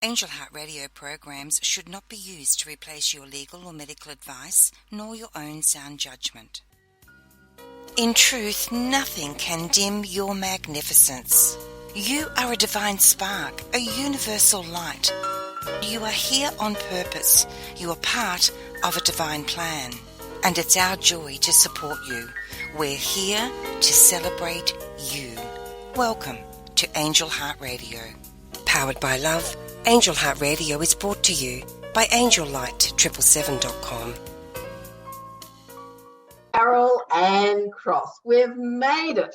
Angel Heart Radio programs should not be used to replace your legal or medical advice, nor your own sound judgment. In truth, nothing can dim your magnificence. You are a divine spark, a universal light. You are here on purpose. You are part of a divine plan. And it's our joy to support you. We're here to celebrate you. Welcome to Angel Heart Radio. Powered by love, Angel Heart Radio is brought to you by AngelLight777.com. Carol Anne Cross. We've made it.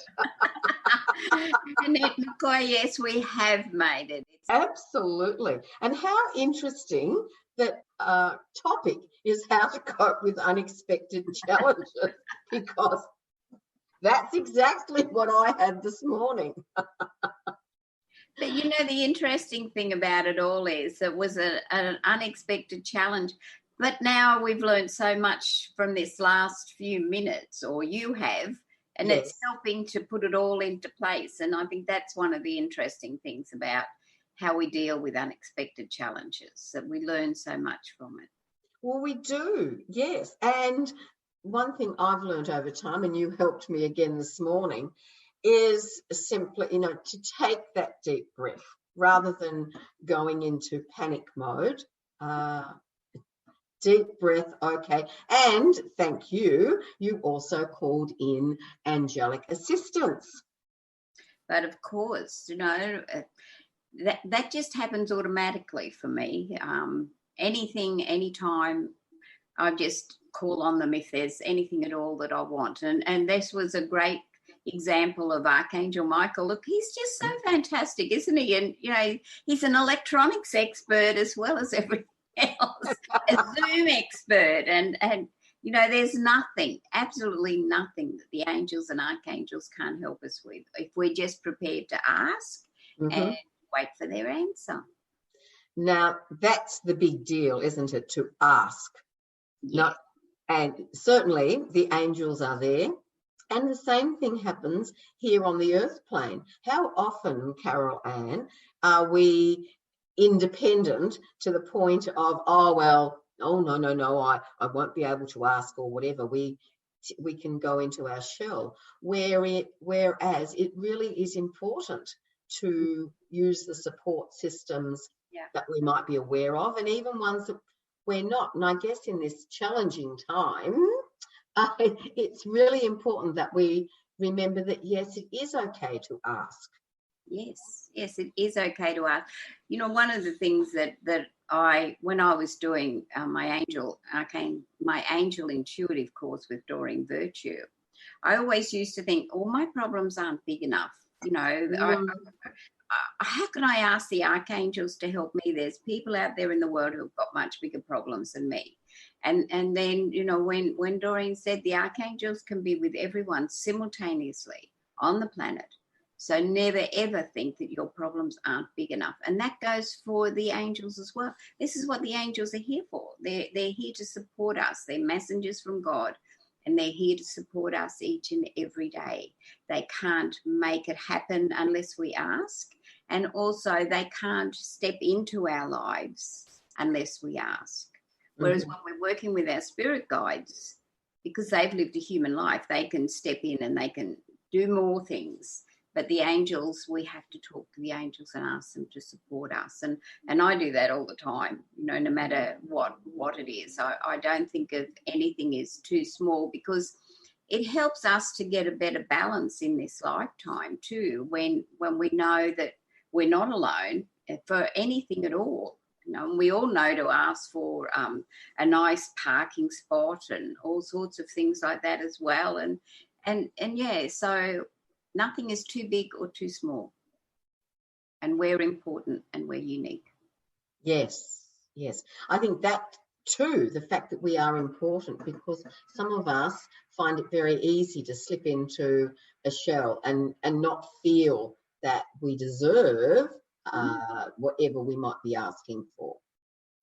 Annette McCoy, yes, we have made it. Absolutely. And how interesting that topic is how to cope with unexpected challenges, because that's exactly what I had this morning. But you know, the interesting thing about it all is it was an unexpected challenge. But now we've learned so much from this last few minutes, or you have, and Yes. It's helping to put it all into place. And I think that's one of the interesting things about how we deal with unexpected challenges, that we learn so much from it. Well, we do, yes. And one thing I've learned over time, and you helped me again this morning, is simply, to take that deep breath rather than going into panic mode. Deep breath, okay. And thank you. You also called in Angelic Assistance. But of course, that just happens automatically for me. Anything, anytime, I just call on them if there's anything at all that I want. And this was a great example of Archangel Michael. Look, he's just so fantastic, isn't he? And, he's an electronics expert as well as everything else, a Zoom expert. And there's nothing, absolutely nothing that the angels and archangels can't help us with if we're just prepared to ask and wait for their answer. Now, that's the big deal, isn't it, to ask? Yeah. And certainly the angels are there. And the same thing happens here on the earth plane. How often, Carol Anne, are we independent to the point of, no, I won't be able to ask or whatever. We can go into our shell. Whereas it really is important to use the support systems that we might be aware of, and even ones that we're not. And I guess in this challenging time, it's really important that we remember that, yes, it is okay to ask. Yes, it is okay to ask. One of the things that when I was doing my angel intuitive course with Doreen Virtue, I always used to think, my problems aren't big enough. How can I ask the archangels to help me? There's people out there in the world who've got much bigger problems than me. And then, when Doreen said the archangels can be with everyone simultaneously on the planet, so never, ever think that your problems aren't big enough. And that goes for the angels as well. This is what the angels are here for. They're here to support us. They're messengers from God, and they're here to support us each and every day. They can't make it happen unless we ask. And also they can't step into our lives unless we ask. Whereas when we're working with our spirit guides, because they've lived a human life, they can step in and they can do more things. But the angels, we have to talk to the angels and ask them to support us. And I do that all the time, no matter what it is. I don't think of anything as too small, because it helps us to get a better balance in this lifetime too, when we know that we're not alone for anything at all. And we all know to ask for a nice parking spot and all sorts of things like that as well. So nothing is too big or too small. And we're important and we're unique. Yes. I think that too, the fact that we are important, because some of us find it very easy to slip into a shell and not feel that we deserve whatever we might be asking for.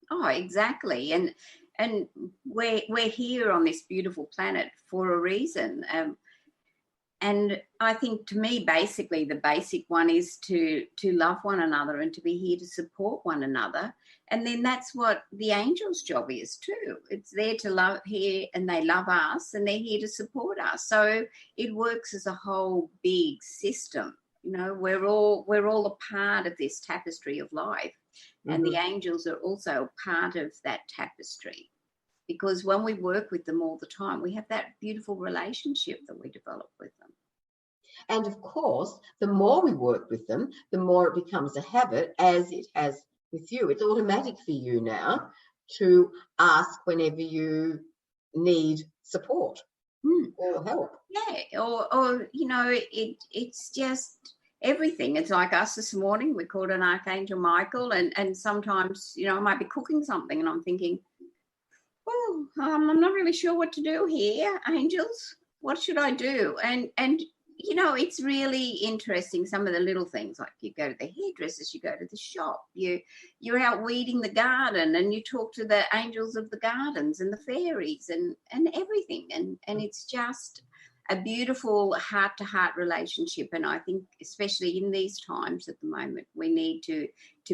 Oh, exactly. And we're here on this beautiful planet for a reason. And I think, to me, basically the basic one is to love one another and to be here to support one another. And then that's what the angels' job is too. It's there to love here, and they love us, and they're here to support us. So it works as a whole big system. You know, we're all a part of this tapestry of life, and the angels are also a part of that tapestry. Because when we work with them all the time, we have that beautiful relationship that we develop with them. And of course, the more we work with them, the more it becomes a habit, as it has with you. It's automatic for you now to ask whenever you need support or help. Yeah, or you know, it's just everything. It's like us this morning. We called an Archangel Michael, and sometimes, you know, I might be cooking something and I'm thinking, oh, I'm not really sure what to do here, angels. What should I do? And you know, it's really interesting, some of the little things, like you go to the hairdressers, you go to the shop, you're out weeding the garden, and you talk to the angels of the gardens and the fairies and everything. And it's just a beautiful heart-to-heart relationship. And I think, especially in these times at the moment, we need to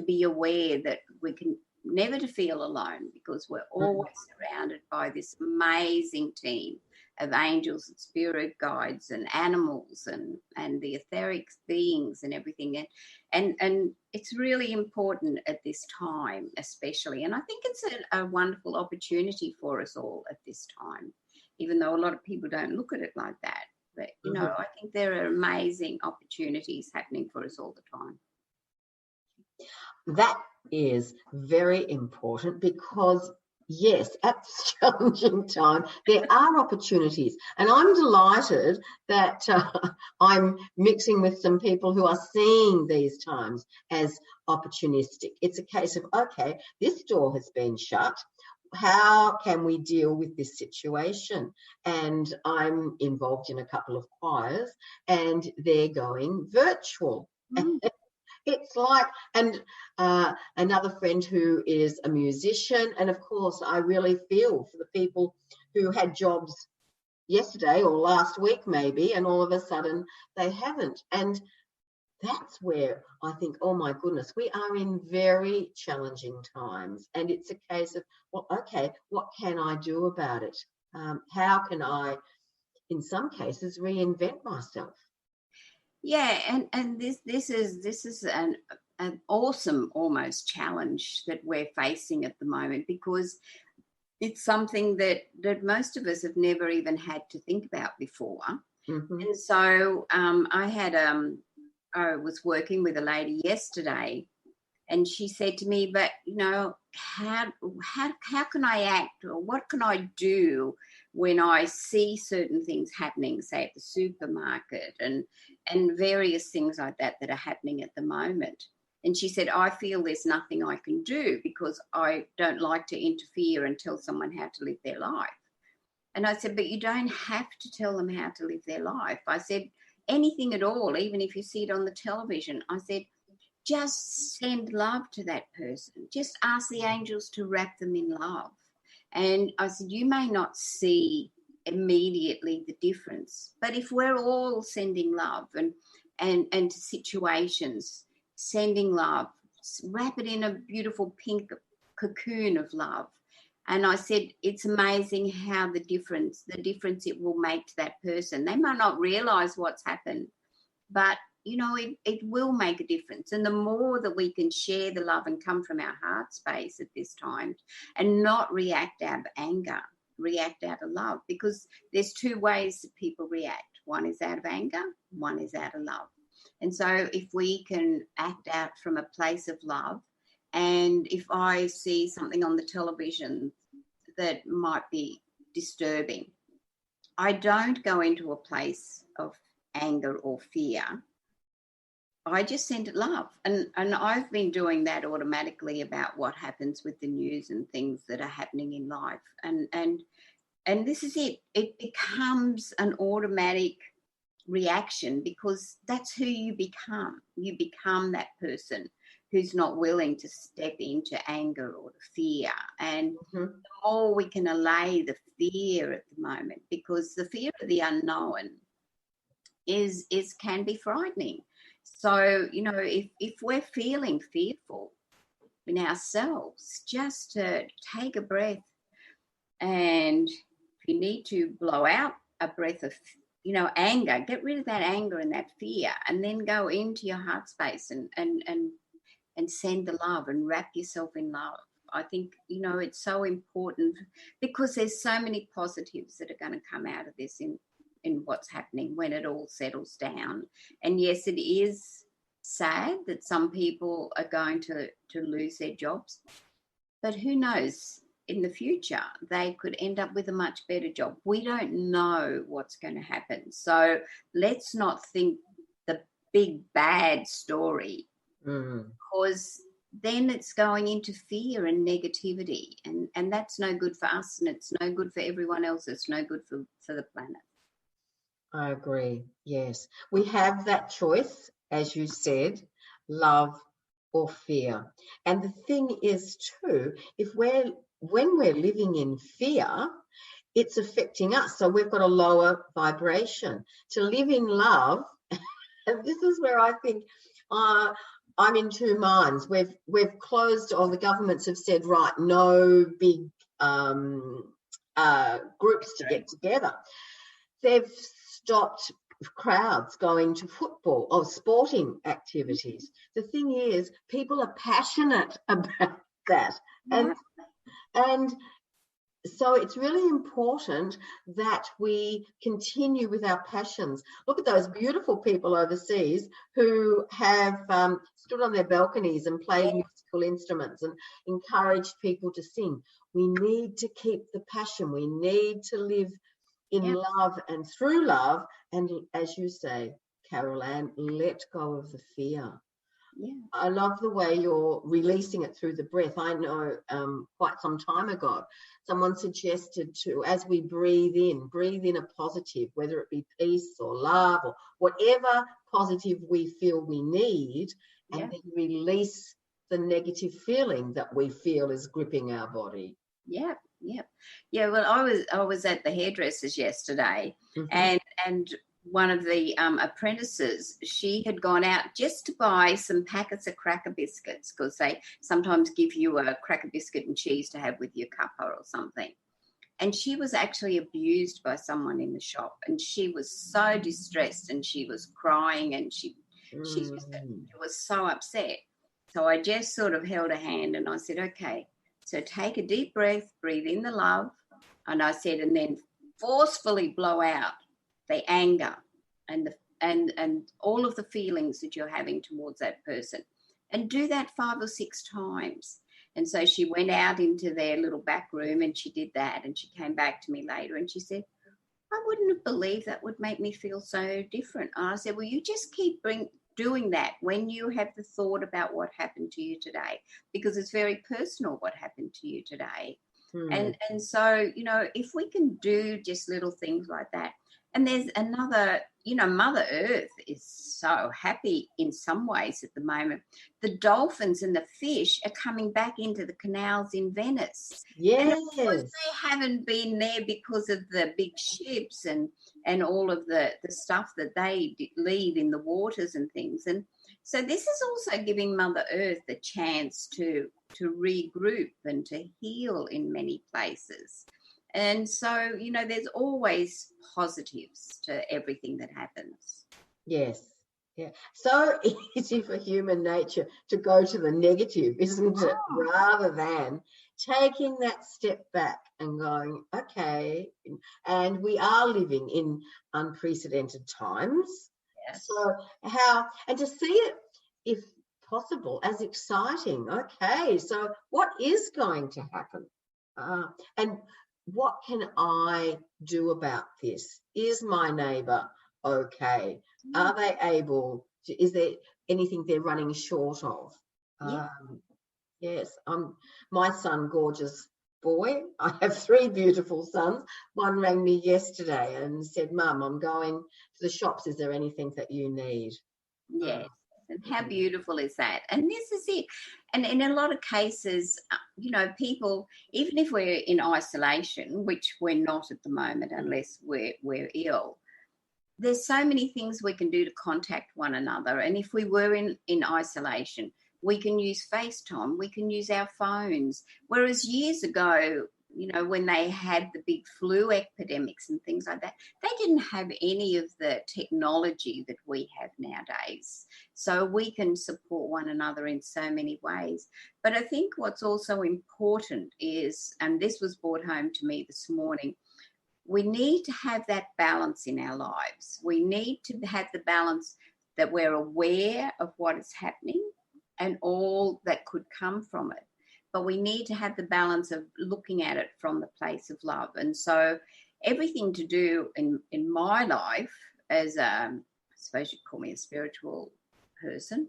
be aware that we can never to feel alone, because we're always surrounded by this amazing team of angels and spirit guides and animals and the etheric beings and everything. And it's really important at this time, especially. And I think it's a wonderful opportunity for us all at this time, even though a lot of people don't look at it like that. But, you know, I think there are amazing opportunities happening for us all the time. That is very important, because yes, at this challenging time, there are opportunities. And I'm delighted that I'm mixing with some people who are seeing these times as opportunistic. It's a case of, okay, this door has been shut. How can we deal with this situation? And I'm involved in a couple of choirs, and they're going virtual. It's like, and another friend who is a musician. And of course, I really feel for the people who had jobs yesterday or last week maybe, and all of a sudden they haven't. And that's where I think, oh my goodness, we are in very challenging times. And it's a case of, well, okay, what can I do about it? How can I, in some cases, reinvent myself? Yeah, and this is an awesome almost challenge that we're facing at the moment, because it's something that most of us have never even had to think about before. And so I was working with a lady yesterday, and she said to me, but, you know, how can I act, or what can I do when I see certain things happening, say at the supermarket and various things like that are happening at the moment? And she said, I feel there's nothing I can do, because I don't like to interfere and tell someone how to live their life. And I said, but you don't have to tell them how to live their life. I said, anything at all, even if you see it on the television. I said, just send love to that person. Just ask the angels to wrap them in love. And I said, you may not see immediately the difference, but if we're all sending love and to situations, sending love, wrap it in a beautiful pink cocoon of love. And I said, it's amazing how the difference it will make to that person. They might not realize what's happened, but you know, it will make a difference. And the more that we can share the love and come from our heart space at this time and not react out of anger, react out of love, because there's two ways that people react. One is out of anger, one is out of love. And so if we can act out from a place of love, and if I see something on the television that might be disturbing, I don't go into a place of anger or fear. I just send it love. And I've been doing that automatically about what happens with the news and things that are happening in life. And this is it. It becomes an automatic reaction, because that's who you become. You become that person who's not willing to step into anger or the fear. And the more we can allay the fear at the moment, because the fear of the unknown is can be frightening. So, you know, if we're feeling fearful in ourselves, just to take a breath, and if you need to blow out a breath of, you know, anger, get rid of that anger and that fear, and then go into your heart space and send the love and wrap yourself in love. I think, you know, it's so important because there's so many positives that are going to come out of this in what's happening when it all settles down. And yes, it is sad that some people are going to lose their jobs, but who knows, in the future they could end up with a much better job. We don't know what's going to happen. So let's not think the big bad story, because then it's going into fear and negativity, and that's no good for us, and it's no good for everyone else. It's no good for the planet. I agree. Yes. We have that choice, as you said, love or fear. And the thing is too, when we're living in fear, it's affecting us. So we've got a lower vibration. To live in love, and this is where I think I'm in two minds. We've closed, or the governments have said, right, no big groups to get together. They've stopped crowds going to football or sporting activities. The thing is, people are passionate about that. Yeah. And so it's really important that we continue with our passions. Look at those beautiful people overseas who have stood on their balconies and played musical instruments and encouraged people to sing. We need to keep the passion. We need to live in love and through love. And as you say, Carol Anne, let go of the fear. Yeah. I love the way you're releasing it through the breath. I know quite some time ago, someone suggested to, as we breathe in a positive, whether it be peace or love or whatever positive we feel we need, and then release the negative feeling that we feel is gripping our body. Yeah. Well, I was at the hairdresser's yesterday, and one of the apprentices, she had gone out just to buy some packets of cracker biscuits, because they sometimes give you a cracker biscuit and cheese to have with your cuppa or something. And she was actually abused by someone in the shop, and she was so distressed, and she was crying, and she just was so upset. So I just sort of held her hand and I said, okay, so take a deep breath, breathe in the love. And I said, and then forcefully blow out the anger and all of the feelings that you're having towards that person. And do that 5 or 6 times. And so she went out into their little back room and she did that. And she came back to me later and she said, I wouldn't have believed that would make me feel so different. And I said, well, you just keep doing that when you have the thought about what happened to you today, because it's very personal what happened to you today. And so, you know, if we can do just little things like that. And there's another, you know, Mother Earth is so happy in some ways at the moment. The dolphins and the fish are coming back into the canals in Venice. Yes. And of course they haven't been there because of the big ships and all of the stuff that they leave in the waters and things. And so this is also giving Mother Earth a chance to regroup and to heal in many places. And so, you know, there's always positives to everything that happens. Yes. Yeah. So easy for human nature to go to the negative, isn't it? Rather than taking that step back and going, okay, and we are living in unprecedented times. Yes. So and to see it, if possible, as exciting. Okay, so what is going to happen? And what can I do about this? Is my neighbour okay? Are they able to, is there anything they're running short of? Yes, my son, gorgeous boy. I have 3 beautiful sons. One rang me yesterday and said, Mum, I'm going to the shops. Is there anything that you need? Yes. And how beautiful is that? And this is it. And in a lot of cases, you know, people, even if we're in isolation, which we're not at the moment unless we're ill, there's so many things we can do to contact one another. And if we were in isolation, we can use FaceTime, we can use our phones. Whereas years ago, when they had the big flu epidemics and things like that, they didn't have any of the technology that we have nowadays. So we can support one another in so many ways. But I think what's also important is, and this was brought home to me this morning, we need to have that balance in our lives. We need to have the balance that we're aware of what is happening and all that could come from it. But we need to have the balance of looking at it from the place of love. And so everything to do in my life as I suppose you'd call me a spiritual person.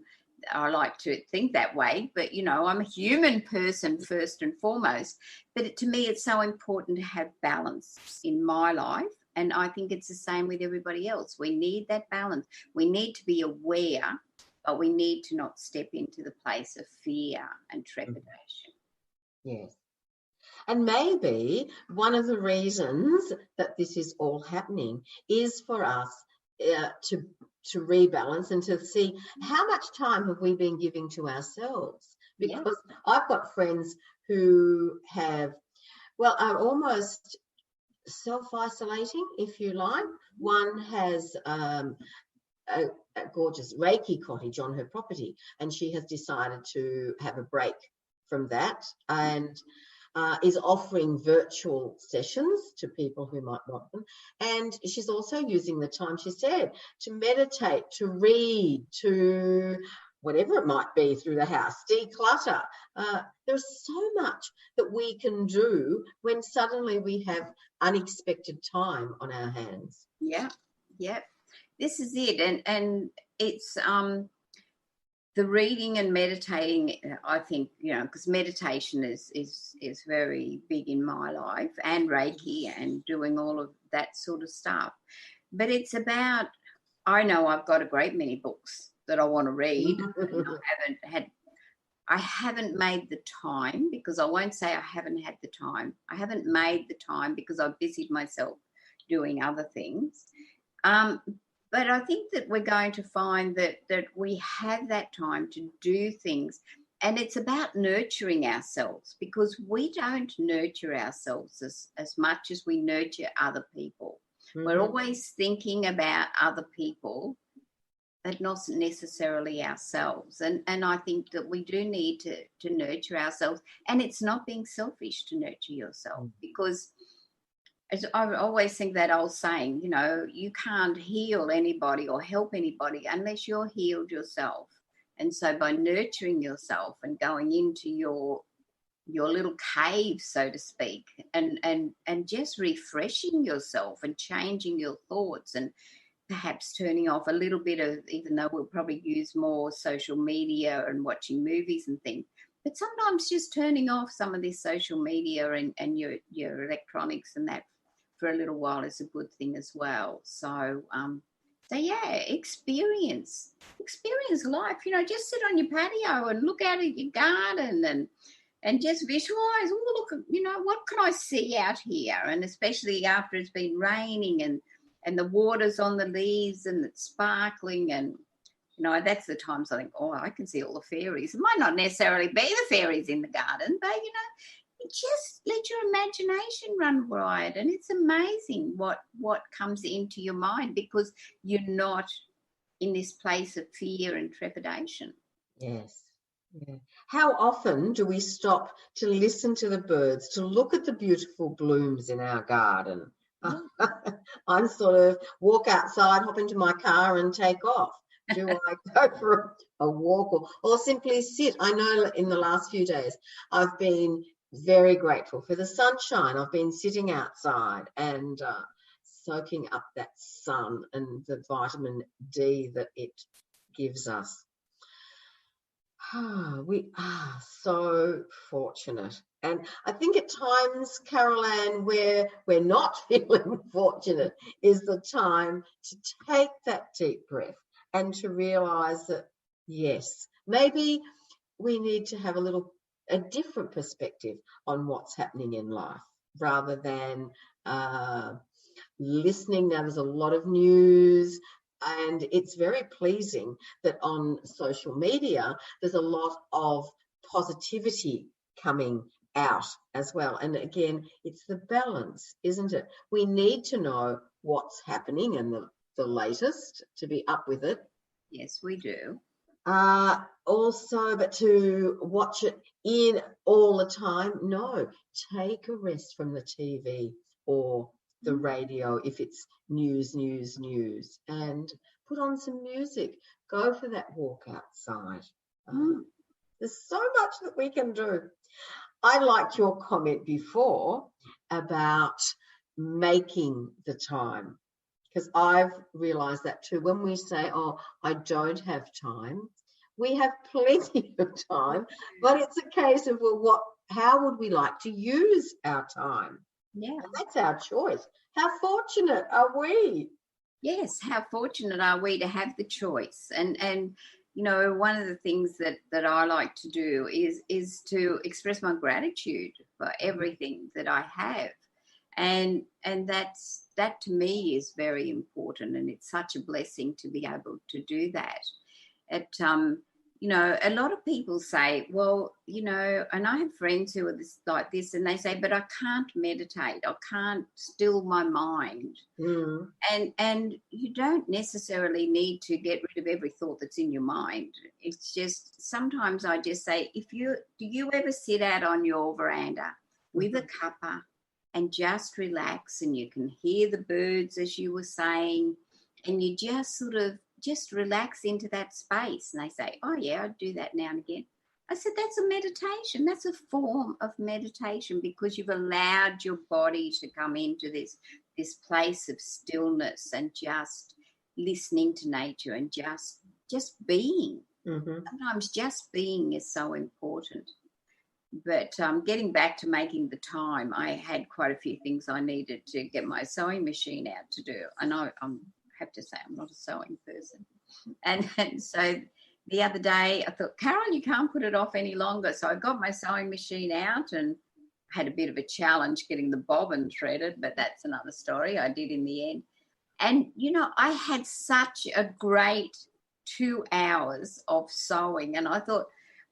I like to think that way, but I'm a human person first and foremost. But to me, it's so important to have balance in my life. And I think it's the same with everybody else. We need that balance. We need to be aware, but we need to not step into the place of fear and trepidation. Yes. And maybe one of the reasons that this is all happening is for us to rebalance and to see how much time have we been giving to ourselves. Because I've got friends who are almost self-isolating, if you like. One has a gorgeous Reiki cottage on her property, and she has decided to have a break from that and is offering virtual sessions to people who might want them. And she's also using the time, she said, to meditate, to read, to whatever it might be through the house, declutter. There's so much that we can do when suddenly we have unexpected time on our hands. Yeah. This is it. And it's the reading and meditating, I think, because meditation is very big in my life, and Reiki and doing all of that sort of stuff. But it's about, I know I've got a great many books that I want to read. I haven't made the time, because I won't say I haven't had the time. I haven't made the time because I've busied myself doing other things. But I think that we're going to find that we have that time to do things. And it's about nurturing ourselves, because we don't nurture ourselves as much as we nurture other people. Mm-hmm. We're always thinking about other people, but not necessarily ourselves. And I think that we do need to nurture ourselves. And it's not being selfish to nurture yourself, because as I always think that old saying, you can't heal anybody or help anybody unless you're healed yourself. And so by nurturing yourself and going into your little cave, so to speak, and just refreshing yourself and changing your thoughts, and perhaps turning off a little bit of, even though we'll probably use more social media and watching movies and things, but sometimes just turning off some of this social media and your electronics and that for a little while is a good thing as well. So experience life. Just sit on your patio and look out at your garden and just visualize. Oh, look, what can I see out here? And especially after it's been raining and the water's on the leaves and it's sparkling, and that's the times I think, I can see all the fairies. It might not necessarily be the fairies in the garden, but just let your imagination run wild, and it's amazing what comes into your mind, because you're not in this place of fear and trepidation. Yes. Yeah. How often do we stop to listen to the birds, to look at the beautiful blooms in our garden? I'm sort of walk outside, hop into my car and take off. Do I go for a walk or simply sit? I know in the last few days I've been very grateful for the sunshine. I've been sitting outside and soaking up that sun and the vitamin D that it gives us. We are so fortunate. And I think at times, Carol Anne, where we're not feeling fortunate is the time to take that deep breath and to realise that, yes, maybe we need to have a different perspective on what's happening in life, rather than listening. Now there's a lot of news, and it's very pleasing that on social media there's a lot of positivity coming out as well. And again, it's the balance, isn't it? We need to know what's happening and the latest to be up with it. Yes, we do. Also, but to watch it in all the time, no. Take a rest from the TV or the radio if it's news, and put on some music. Go for that walk outside. There's so much that we can do. I liked your comment before about making the time, because I've realised that too. When we say, oh, I don't have time, we have plenty of time, but it's a case of, well, how would we like to use our time? Yeah. And that's our choice. How fortunate are we? Yes, how fortunate are we to have the choice? And you know, one of the things that I like to do is to express my gratitude for everything that I have. And that to me is very important, and it's such a blessing to be able to do that. You know, a lot of people say, well, you know, and I have friends who are like this, and they say, but I can't meditate, I can't still my mind. And you don't necessarily need to get rid of every thought that's in your mind. It's just, sometimes I just say, do you ever sit out on your veranda with a cuppa and just relax, and you can hear the birds, as you were saying, and you just sort of just relax into that space? And they say, oh yeah, I do that now and again. I said, that's a meditation. That's a form of meditation, because you've allowed your body to come into this place of stillness and just listening to nature and just being. Sometimes just being is so important. But getting back to making the time, I had quite a few things I needed to get my sewing machine out to do. And I have to say, I'm not a sewing person. And so the other day I thought, Carol, you can't put it off any longer. So I got my sewing machine out and had a bit of a challenge getting the bobbin threaded, but that's another story. I did in the end. And, you know, I had such a great 2 hours of sewing, and I thought,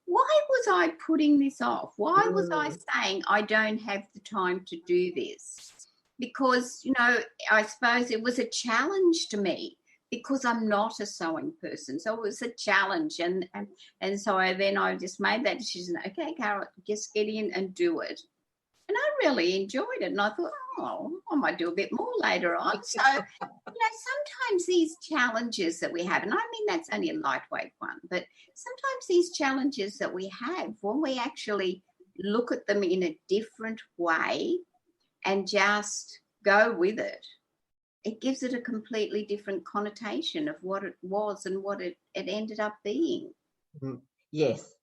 why was I putting this off? Why was I saying I don't have the time to do this? Because, you know, I suppose it was a challenge to me, because I'm not a sewing person. So it was a challenge. And so I just made that decision. Okay, Carol, just get in and do it. And I really enjoyed it. And I thought, oh, I might do a bit more later on. So, you know, sometimes these challenges that we have, and I mean that's only a lightweight one, but sometimes these challenges that we have, when we actually look at them in a different way and just go with it, it gives it a completely different connotation of what it was and what it ended up being. Yes.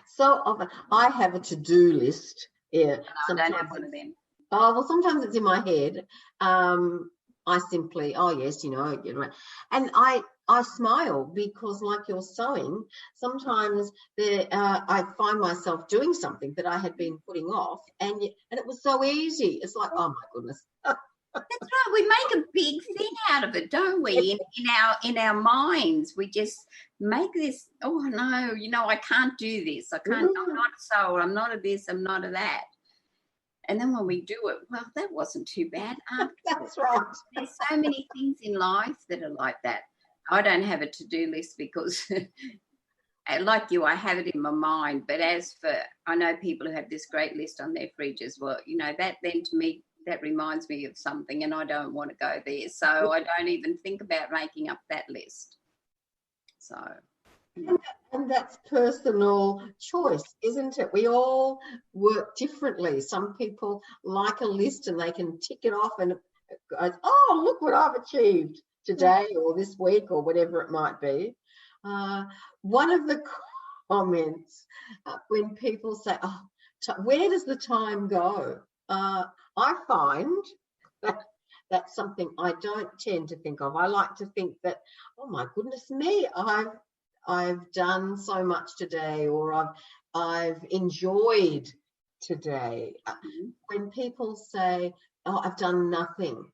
So often I have a to-do list. Yeah, I don't have one of them. Oh, well, sometimes it's in my head. I simply, oh yes, you know, and I smile, because like you're sewing, sometimes I find myself doing something that I had been putting off, and it was so easy. It's like, oh my goodness. That's right. We make a big thing out of it, don't we? In our minds, we just make this. Oh no, you know, I can't do this. I can't. I'm not a sewer. I'm not a this. I'm not a that. And then when we do it, well, that wasn't too bad. That's right. There's so many things in life that are like that. I don't have a to-do list because, like you, I have it in my mind. But as for, I know people who have this great list on their fridge as well. You know, that then to me, that reminds me of something, and I don't want to go there. So I don't even think about making up that list. So. And that's personal choice, isn't it? We all work differently. Some people like a list and they can tick it off and go, oh, look what I've achieved today or this week or whatever it might be. One of the comments when people say, oh, where does the time go? I find that that's something I don't tend to think of. I like to think that, oh my goodness me, I've done so much today, or I've enjoyed today. When people say, oh, I've done nothing,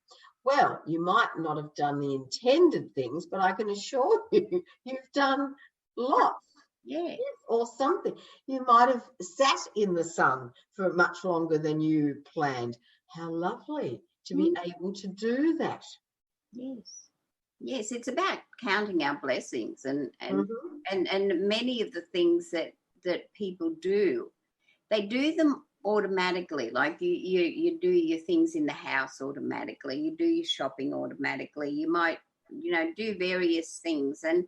Well, you might not have done the intended things, but I can assure you, you've done lots. Yeah. Or something. You might have sat in the sun for much longer than you planned. How lovely to be able to do that. Yes. Yes, it's about counting our blessings and many of the things that people do, they do them automatically. Like you do your things in the house automatically, you do your shopping automatically, you might, do various things, and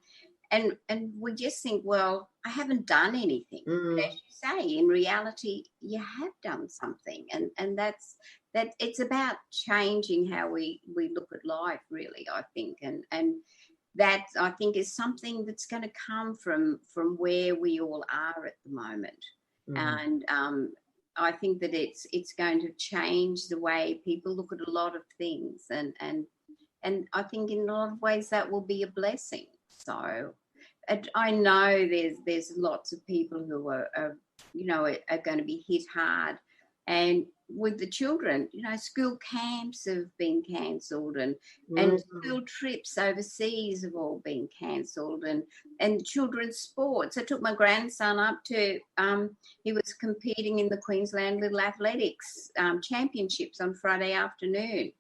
we just think, well, I haven't done anything. But as you say, in reality, you have done something, and that's that. It's about changing how we look at life, really, I think, and that, I think, is something that's going to come from where we all are at the moment. And I think that it's going to change the way people look at a lot of things, and I think in a lot of ways that will be a blessing. So I know there's lots of people who are going to be hit hard, and with the children, school camps have been cancelled, and school trips overseas have all been cancelled, and children's sports. I took my grandson up to he was competing in the Queensland Little Athletics Championships on Friday afternoon.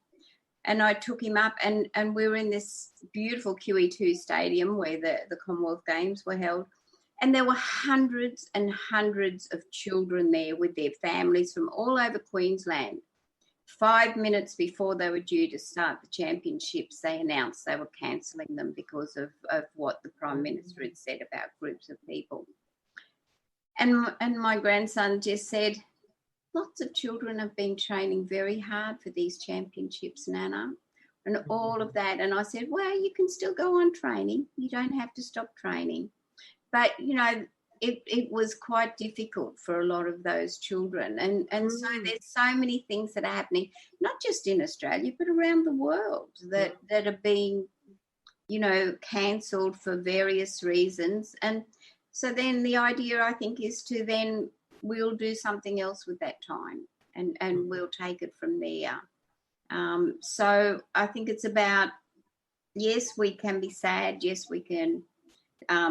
And I took him up, and we were in this beautiful QE2 stadium where the Commonwealth Games were held. And there were hundreds and hundreds of children there with their families from all over Queensland. 5 minutes before they were due to start the championships, they announced they were cancelling them because of what the Prime Minister had said about groups of people. And my grandson just said, lots of children have been training very hard for these championships, Nana, and all of that. And I said, well, you can still go on training. You don't have to stop training. But, it was quite difficult for a lot of those children. And so there's so many things that are happening, not just in Australia, but around the world that are being, cancelled for various reasons. And so then the idea, I think, is to then we'll do something else with that time, and we'll take it from there. So I think it's about, yes, we can be sad. Yes, we can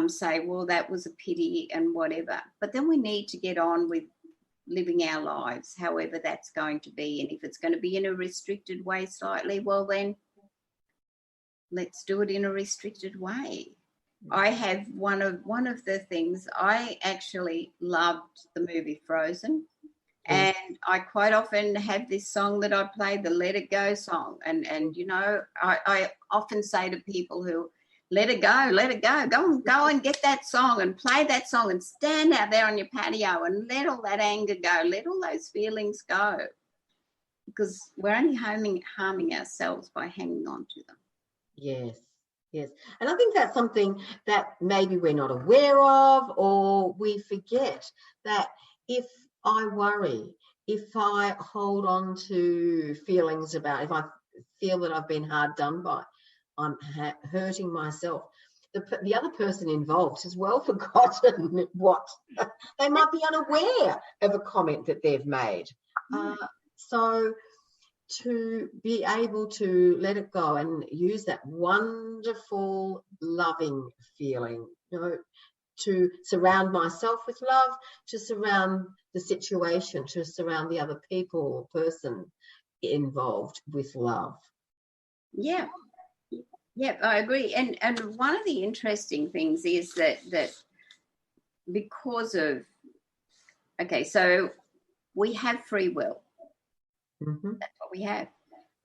say, well, that was a pity and whatever. But then we need to get on with living our lives, however that's going to be. And if it's going to be in a restricted way slightly, well, then let's do it in a restricted way. I have one of the things, I actually loved the movie Frozen, and I quite often have this song that I play, the Let It Go song, and I often say to people who let it go and get that song and play that song and stand out there on your patio and let all that anger go, let all those feelings go, because we're only harming ourselves by hanging on to them. Yes. And I think that's something that maybe we're not aware of, or we forget that if I worry, if I hold on to feelings about, if I feel that I've been hard done by, I'm hurting myself. The other person involved has well forgotten what they might be unaware of a comment that they've made. So to be able to let it go and use that wonderful, loving feeling, to surround myself with love, to surround the situation, to surround the other people or person involved with love. Yeah, I agree. And one of the interesting things is that because of, so we have free will. That's what we have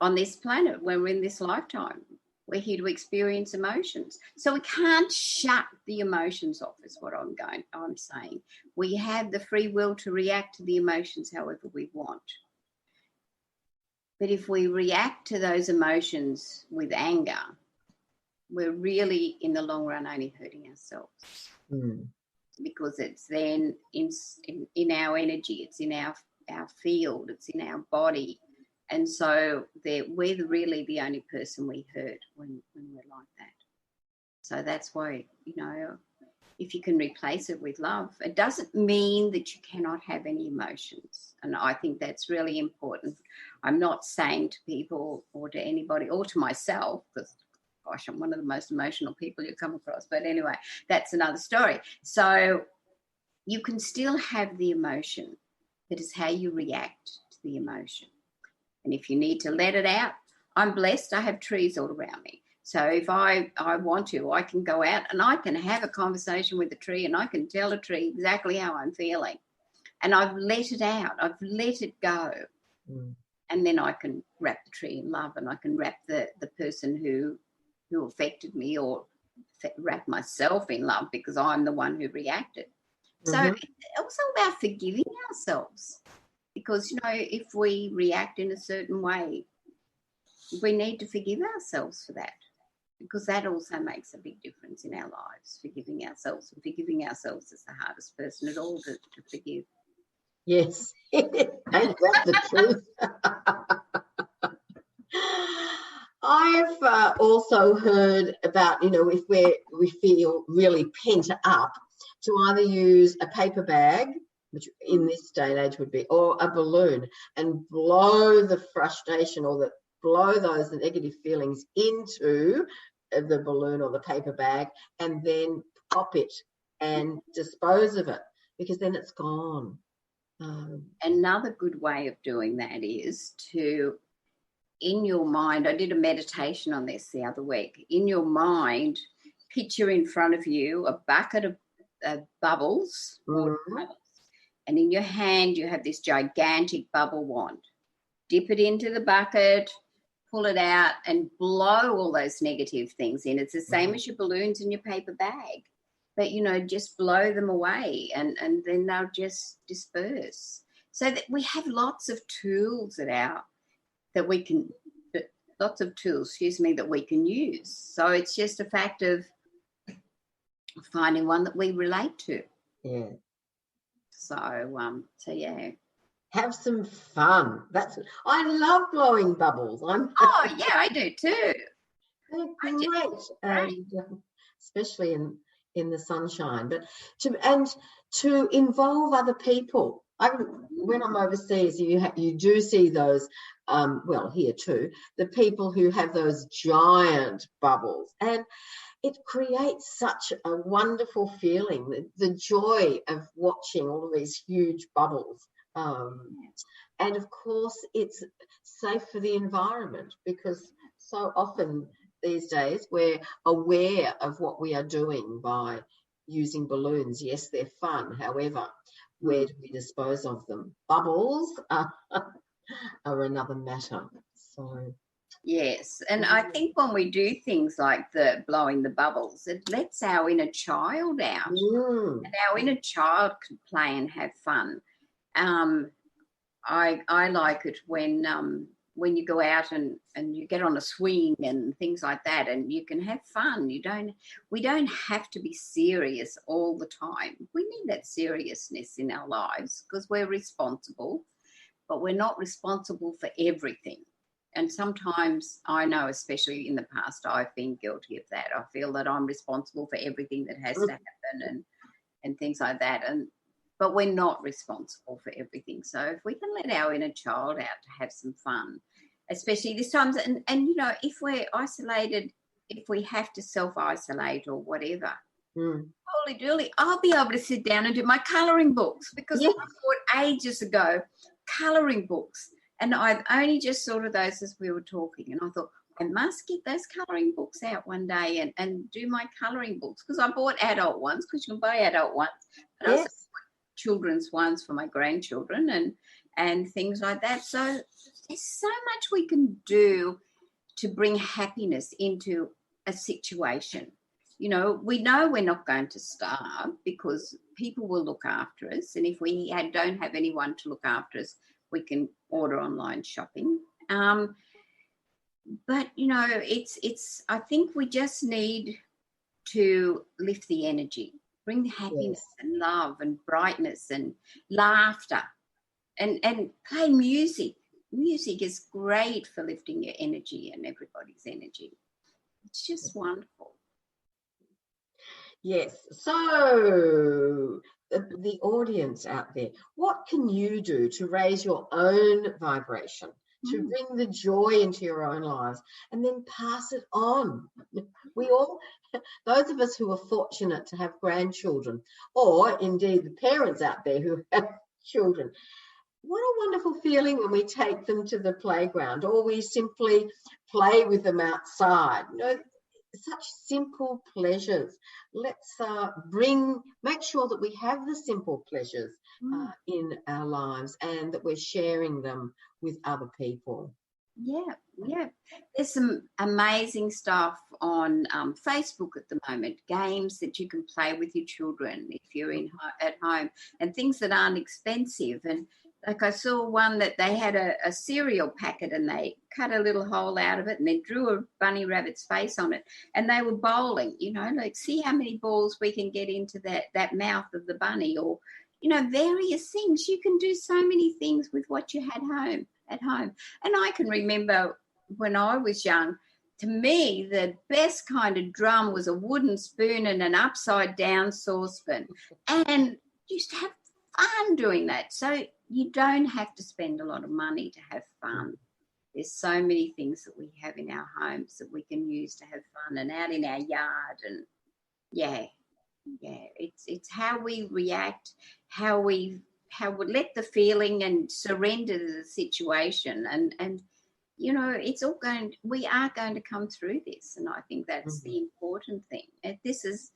on this planet when we're in this lifetime. We're here to experience emotions. So we can't shut the emotions off, is what I'm saying. We have the free will to react to the emotions however we want. But if we react to those emotions with anger, we're really, in the long run, only hurting ourselves. Because it's then in our energy, it's in our field, it's in our body, and so we're really the only person we hurt when we're like that. So that's why if you can replace it with love, it doesn't mean that you cannot have any emotions. And I think that's really important. I'm not saying to people or to anybody or to myself, because, gosh, I'm one of the most emotional people you come across. But anyway, that's another story. So you can still have the emotion. That is how you react to the emotion. And if you need to let it out, I'm blessed. I have trees all around me. So if I want to, I can go out and I can have a conversation with the tree and I can tell the tree exactly how I'm feeling. And I've let it out. I've let it go. Mm. And then I can wrap the tree in love, and I can wrap the person who affected me, or wrap myself in love because I'm the one who reacted. So it's also about forgiving ourselves, because, if we react in a certain way, we need to forgive ourselves for that, because that also makes a big difference in our lives, forgiving ourselves. And forgiving ourselves is the hardest person at all to forgive. Yes, ain't that the truth? I've also heard about, if we feel really pent up, to either use a paper bag, which in this day and age would be, or a balloon, and blow the frustration or blow those negative feelings into the balloon or the paper bag, and then pop it and dispose of it, because then it's gone. Another good way of doing that is to, in your mind, I did a meditation on this the other week. In your mind, picture in front of you a bucket of bubbles, water bubbles, and in your hand you have this gigantic bubble wand. Dip it into the bucket, pull it out, and blow all those negative things in. It's the same as your balloons in your paper bag, but just blow them away, and then they'll just disperse. So that we have lots of tools that we can use. So it's just a fact of finding one that we relate to. Yeah. So yeah. Have some fun. I love blowing bubbles. Oh yeah, I do too. They're great, and especially in the sunshine. But to involve other people. When I'm overseas, you do see those. Here too, the people who have those giant bubbles, and it creates such a wonderful feeling. The joy of watching all of these huge bubbles. And of course, it's safe for the environment, because so often these days we're aware of what we are doing by using balloons. Yes, they're fun. However, where do we dispose of them? Bubbles are another matter. So yes, and I think when we do things like the blowing the bubbles, it lets our inner child out, and our inner child can play and have fun. I like it when you go out and you get on a swing and things like that, and you can have fun. We don't have to be serious all the time. We need that seriousness in our lives because we're responsible, but we're not responsible for everything. And sometimes I know, especially in the past, I've been guilty of that. I feel that I'm responsible for everything that has to happen and things like that. But we're not responsible for everything. So if we can let our inner child out to have some fun, especially this time, and if we're isolated, if we have to self-isolate or whatever, holy dooly, I'll be able to sit down and do my colouring books, because I bought ages ago colouring books, and I've only just thought of those as we were talking, and I thought, I must get those colouring books out one day and do my colouring books, because I bought adult ones, because you can buy adult ones, but I also children's ones for my grandchildren and things like that. So there's so much we can do to bring happiness into a situation. We know we're not going to starve, because people will look after us, and if we don't have anyone to look after us, we can order online shopping. But it's I think we just need to lift the energy, bring the happiness and love and brightness and laughter, and play music. Music is great for lifting your energy and everybody's energy. It's just wonderful. Yes. So the audience out there, what can you do to raise your own vibration, to bring the joy into your own lives, and then pass it on? We all, those of us who are fortunate to have grandchildren, or indeed the parents out there who have children, what a wonderful feeling when we take them to the playground, or we simply play with them outside. You know, such simple pleasures. Let's make sure that we have the simple pleasures in our lives, and that we're sharing them with other people. Yeah. There's some amazing stuff on Facebook at the moment, games that you can play with your children if you're at home, and things that aren't expensive. And like I saw one that they had a cereal packet, and they cut a little hole out of it, and they drew a bunny rabbit's face on it, and they were bowling, like, see how many balls we can get into that mouth of the bunny, or various things. You can do so many things with what you had at home. And I can remember when I was young, to me, the best kind of drum was a wooden spoon and an upside down saucepan. And you used to have fun doing that. So you don't have to spend a lot of money to have fun. There's so many things that we have in our homes that we can use to have fun, and out in our yard. And it's how we react, how we let the feeling and surrender to the situation, and we are going to come through this, and I think that's the important thing. And this is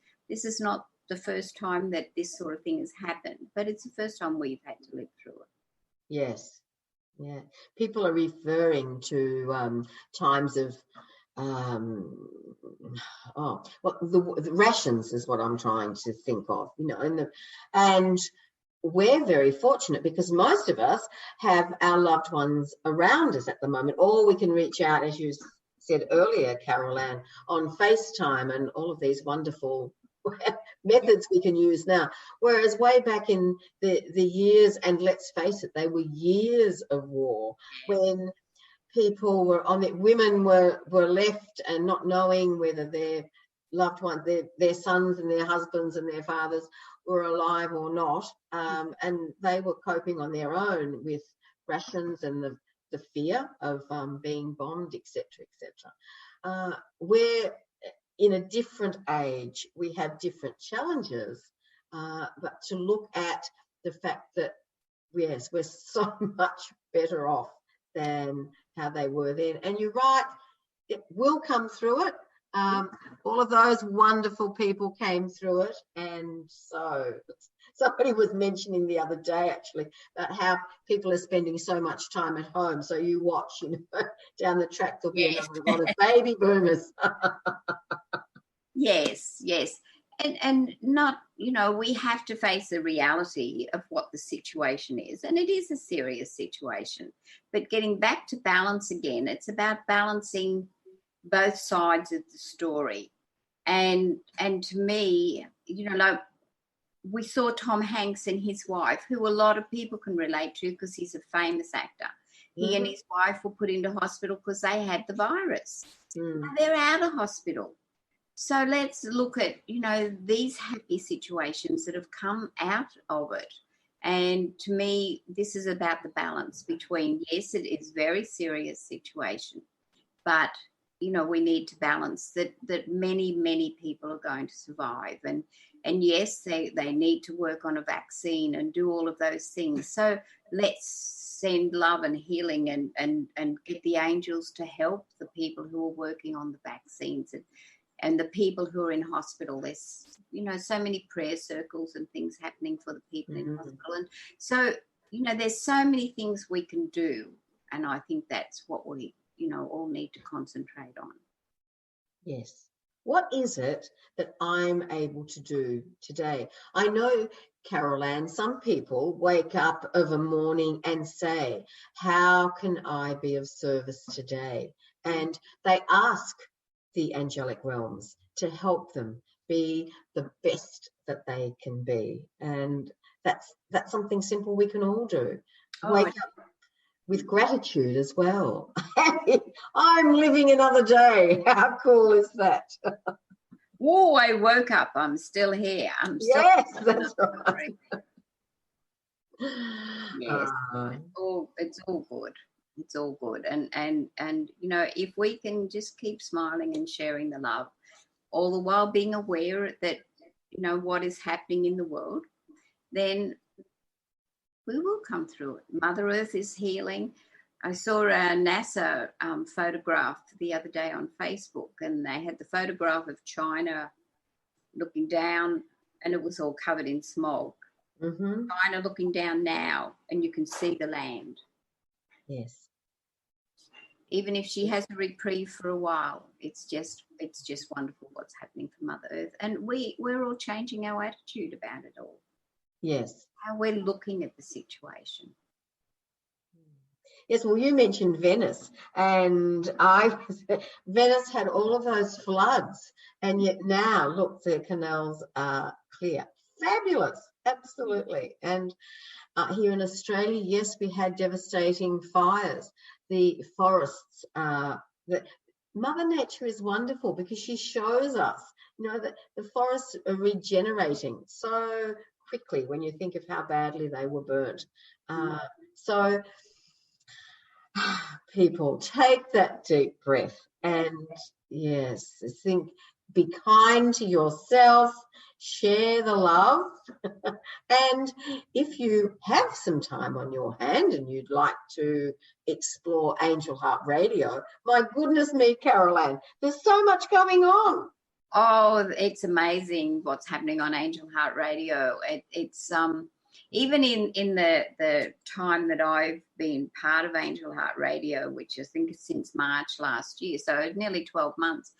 not the first time that this sort of thing has happened, but it's the first time we've had to live through it. Yes. Yeah. People are referring to times of the rations is what I'm trying to think of, and we're very fortunate because most of us have our loved ones around us at the moment, or we can reach out, as you said earlier, Carol Anne, on FaceTime and all of these wonderful methods we can use now. Whereas way back in the years, and let's face it, they were years of war, when people were women were left and not knowing whether their loved ones, their sons and their husbands and their fathers were alive or not, and they were coping on their own with rations and the fear of being bombed, etc., etc. We're in a different age, we have different challenges, but to look at the fact that, yes, we're so much better off than how they were then. And you're right, it will come through it. All of those wonderful people came through it. And so somebody was mentioning the other day, actually, about how people are spending so much time at home. So you watch, down the track, there'll be another lot of baby boomers. Yes. And not, we have to face the reality of what the situation is. And it is a serious situation. But getting back to balance again, it's about balancing both sides of the story. And to me, like, we saw Tom Hanks and his wife, who a lot of people can relate to because he's a famous actor. He and his wife were put into hospital because they had the virus. And they're out of hospital. So let's look at, these happy situations that have come out of it. And to me, this is about the balance between, yes, it is a very serious situation, but, we need to balance that many, many people are going to survive. And yes, they need to work on a vaccine and do all of those things. So let's send love and healing and get the angels to help the people who are working on the vaccines and the people who are in hospital. There's, so many prayer circles and things happening for the people in hospital. And so, there's so many things we can do. And I think that's what we, all need to concentrate on. Yes. What is it that I'm able to do today? I know, Carol Anne, some people wake up of a morning and say, how can I be of service today? And they ask the angelic realms to help them be the best that they can be. And that's something simple we can all do. Wake up with gratitude as well. I'm living another day. How cool is that? whoa, I woke up. I'm still here. I'm still Yes, that's right. Yes, it's all good. It's all good. And you know, if we can just keep smiling and sharing the love, all the while being aware that, you know, what is happening in the world, then we will come through it. Mother Earth is healing. I saw a NASA photograph the other day on Facebook, and they had the photograph of China looking down, and it was all covered in smog. Mm-hmm. China looking down now, and you can see the land. Yes. Even if she has a reprieve for a while, it's just wonderful what's happening for Mother Earth, and we're all changing our attitude about it all. Yes. How we're looking at the situation. Yes, well, you mentioned Venice, and Venice had all of those floods, and yet now, look, the canals are clear. Fabulous, absolutely. And here in Australia, yes, we had devastating fires. The forests, Mother Nature is wonderful because she shows us, you know, that the forests are regenerating so quickly when you think of how badly they were burnt. So people, take that deep breath and, yes, think, be kind to yourself, share the love. And if you have some time on your hand and you'd like to explore Angel Heart Radio, my goodness me, Carol Anne, there's so much going on. Oh, it's amazing what's happening on Angel Heart Radio. It's even in the time that I've been part of Angel Heart Radio, which I think is since March last year, so nearly 12 months,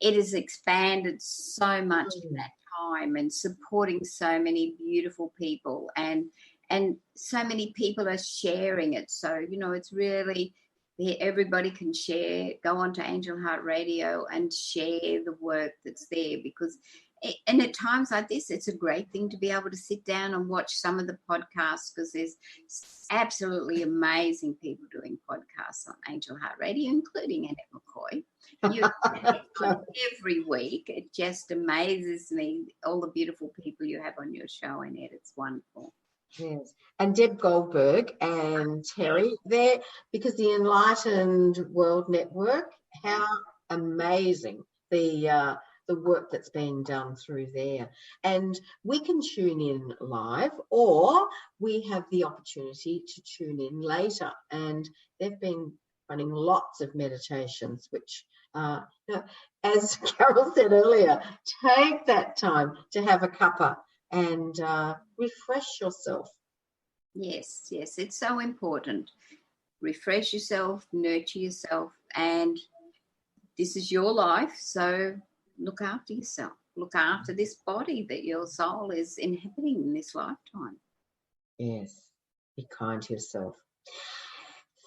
it has expanded so much in that time, and supporting so many beautiful people, and so many people are sharing it. So, you know, it's really, everybody can share, go on to Angel Heart Radio and share the work that's there, because and at times like this, it's a great thing to be able to sit down and watch some of the podcasts, because there's absolutely amazing people doing podcasts on Angel Heart Radio, including Annette McCoy. You on every week. It just amazes me, all the beautiful people you have on your show, Annette. It's wonderful. Yes, and Deb Goldberg and Terry there, because the Enlightened World Network, how amazing the work that's being done through there. And we can tune in live, or we have the opportunity to tune in later. And they've been running lots of meditations, which, you know, as Carol said earlier, take that time to have a cuppa and refresh yourself. Yes, it's so important. Refresh yourself, nurture yourself, and this is your life, so look after yourself. Look after this body that your soul is inhabiting in this lifetime. Yes, be kind to yourself.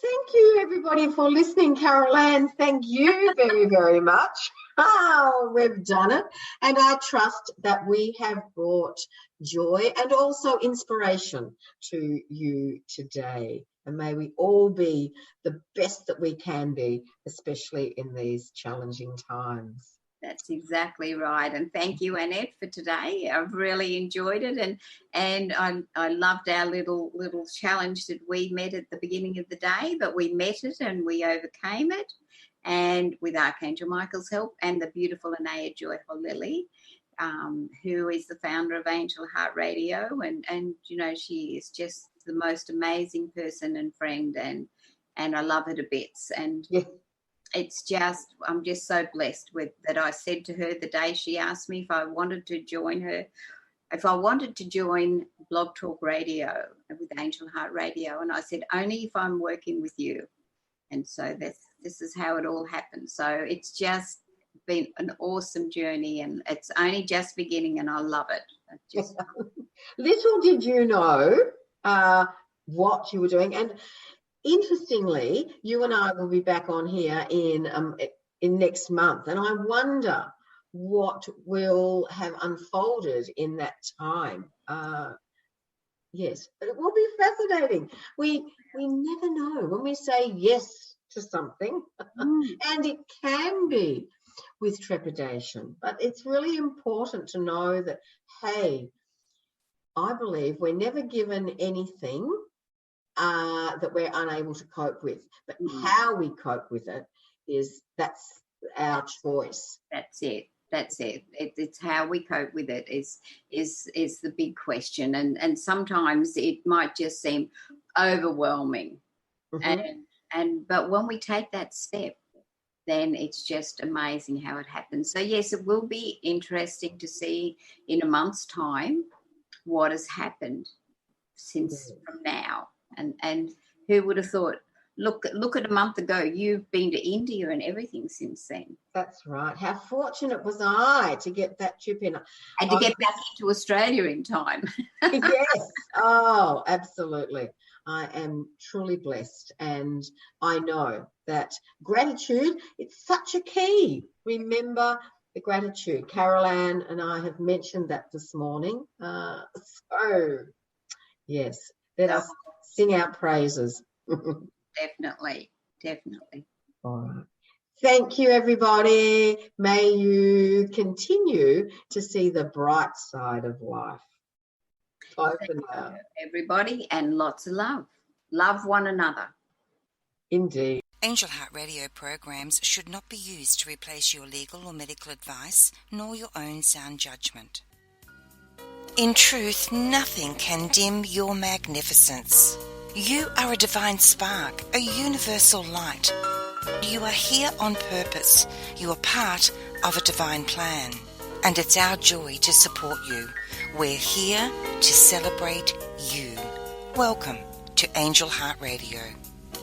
Thank you, everybody, for listening. Carol Anne, thank you very, very much. Oh, we've done it. And I trust that we have brought joy and also inspiration to you today. And may we all be the best that we can be, especially in these challenging times. That's exactly right. And thank you, Annette, for today. I've really enjoyed it. And I loved our little challenge that we met at the beginning of the day, but we met it and we overcame it. And with Archangel Michael's help and the beautiful Anea Joyful Lily, who is the founder of Angel Heart Radio. And you know, she is just the most amazing person and friend, and I love her to bits. And it's just, I'm just so blessed with that. I said to her the day she asked me if I wanted to join her, if I wanted to join Blog Talk Radio with Angel Heart Radio, and I said, only if I'm working with you. And so this is how it all happened. So it's just been an awesome journey, and it's only just beginning, and I love it. Little did you know what you were doing. And interestingly, you and I will be back on here in next month, and I wonder what will have unfolded in that time. Yes, but it will be fascinating. We never know when we say yes to something, and it can be with trepidation. But it's really important to know that, hey, I believe we're never given anything that we're unable to cope with. But how we cope with it that's our choice. That's it. It's how we cope with it is the big question, and sometimes it might just seem overwhelming, but when we take that step, then it's just amazing how it happens. So yes, it will be interesting to see in a month's time what has happened since from now, and who would have thought? Look at a month ago, you've been to India and everything since then. That's right. How fortunate was I to get that trip in. And to get back into Australia in time. Yes. Oh, absolutely. I am truly blessed. And I know that gratitude, it's such a key. Remember the gratitude. Carol Anne and I have mentioned that this morning. So, yes, let us sing our praises. Definitely. All right. Thank you, everybody. May you continue to see the bright side of life. Bye for now. Everybody, and lots of love. Love one another. Indeed. Angel Heart Radio programs should not be used to replace your legal or medical advice, nor your own sound judgment. In truth, nothing can dim your magnificence. You are a divine spark, a universal light. You are here on purpose. You are part of a divine plan. And it's our joy to support you. We're here to celebrate you. Welcome to Angel Heart Radio.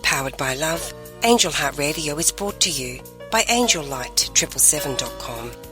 Powered by love, Angel Heart Radio is brought to you by AngelLight777.com.